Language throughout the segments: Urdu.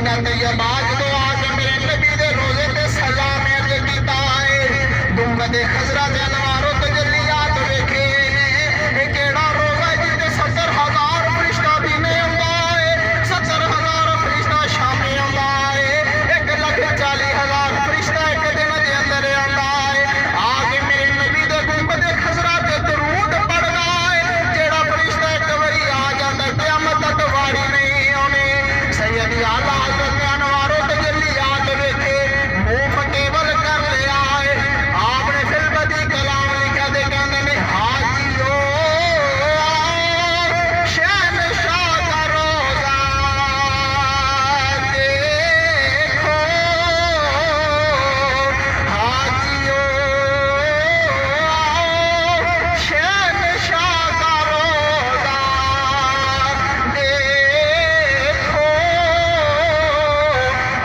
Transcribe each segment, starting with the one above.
مدینہ طیبہ جو آج میرے نبی دے روزے تے سلام عرض کیتا ہے گنبد خضرا دے انواروں تجلیات ویکھے اے کیڑا روزہ جتے 70,000 فرشتہ بھی نہیں آندا ہے 70,000 فرشتہ شامی آندا ہے 1,40,000 فرشتہ ایک دن دے اندر آندا ہے آگے میرے نبی دے گنبد خضرا تے درود پڑھنا ہے جیڑا فرشتہ ایک واری آ جاندا قیامت تک واری نہیں آنی سیدی اعلیٰ حضرت انواروں تجلیات ویکھے منہ پٹیبل کر لیا ہے آپ نے پھر بدی کلام لکھا دے کہنے میں حاجیو شہنشاہ کا روزہ دیکھو حاجیو شہنشاہ کا روزہ دیکھو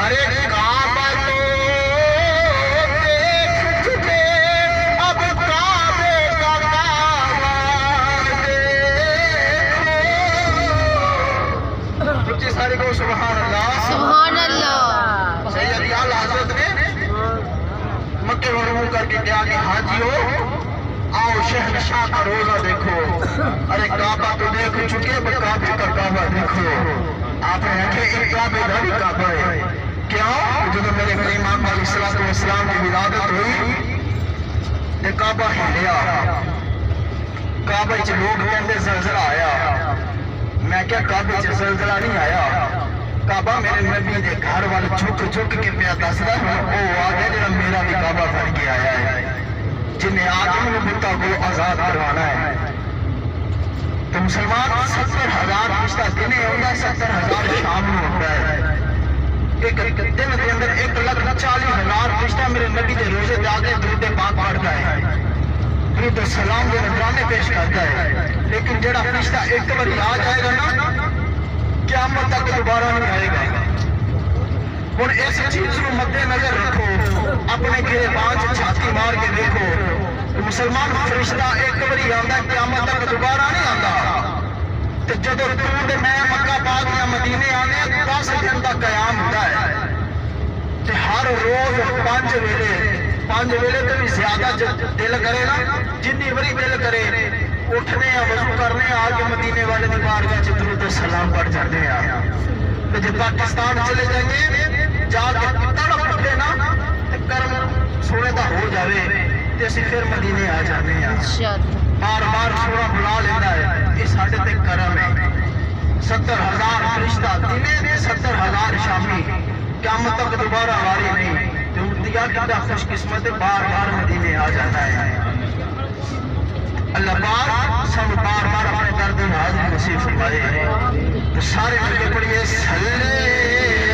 ارے کعبہ تو دیکھ چکے اب کعبے کا کعبہ دیکھو سچی ساری کو سبحان اللہ سبحان اللہ سیدی اعلیٰ حضرت نے مکے میں رجوع کر کے کہا کہ حاجیو آؤ شہنشاہ کا روزہ دیکھو ارے کعبہ تو دیکھ چکے اب کعبے کا کعبہ دیکھو آپ نے کہا ایک کعبے کا بھی کعبہ ہے کیوں جو میرے کریم آقا علیہ السلام کی ولادت ہوئی تے کعبہ ہلیا کعبہ چ لوگ کہندے زلزلہ آیا میں کیا کعبے چ زلزلہ نہیں آیا کعبہ میرے نبی دے گھر وال جھک جھک کے پیا دسدا او آ گیا جڑا میرا بھی کعبہ بن کے آیا ہے جنہیں آدم نے بتا کو آزاد کروانا ہے تو مسلمان 70,000 فرشتہ دنے ہوتا ہے 70,000 شام میں ہوتا ہے ایک دن کے اندر 1,40,000 فرشتہ میرے نبی دے روزے دے آگے درود پاک پڑھتا ہے درود سلام دے نذرانے پیش کرتا ہے لیکن جڑا فرشتہ ایک بار آ جائے گا نا قیامت تک دوبارہ نہیں آئے گا اور اس چیز کو مد نظر رکھو اپنے گریبان سے چھاتی مار کے دیکھو مسلمان فرشتہ ایک باری آندا ہے قیامت تک دوبارہ نہیں آندا تے جدو تو میں مکہ پاک یا مدینے آنے 10 دن کا قیام ہوتا ہے تے ہر روز 5 ویلے تو بھی زیادہ دل کرے نا جنی بڑی دل کرے اٹھنے یا وضو کرنے آ کے مدینے والے دی بارگاہ چ درود و سلام پڑھ جاتے ہیں تے جب پاکستان چلے جائیں گے جا کے تڑپ اٹھے نا تے کرم سونے دا ہو جاوے تے اسی پھر مدینے آ جانے ہیں بار بار سونا بلا لینا ہے یہ ساڈے تے کرم ہے 70,000 فرشتہ دنے 70,000 شامی قیامت تک دوبارہ واری نہیں تو امتیا کتنا خوش قسمت ہے بار بار مدینے آ جانا ہے اللہ پاک سب بار بار اپنے درد حاضر نصیب فرمائے تو سارے مل کے پڑھیے صلی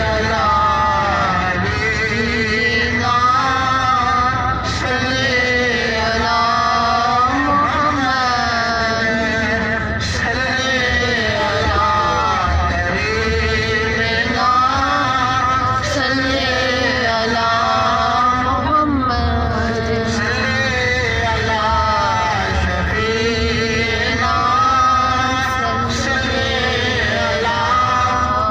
اللہ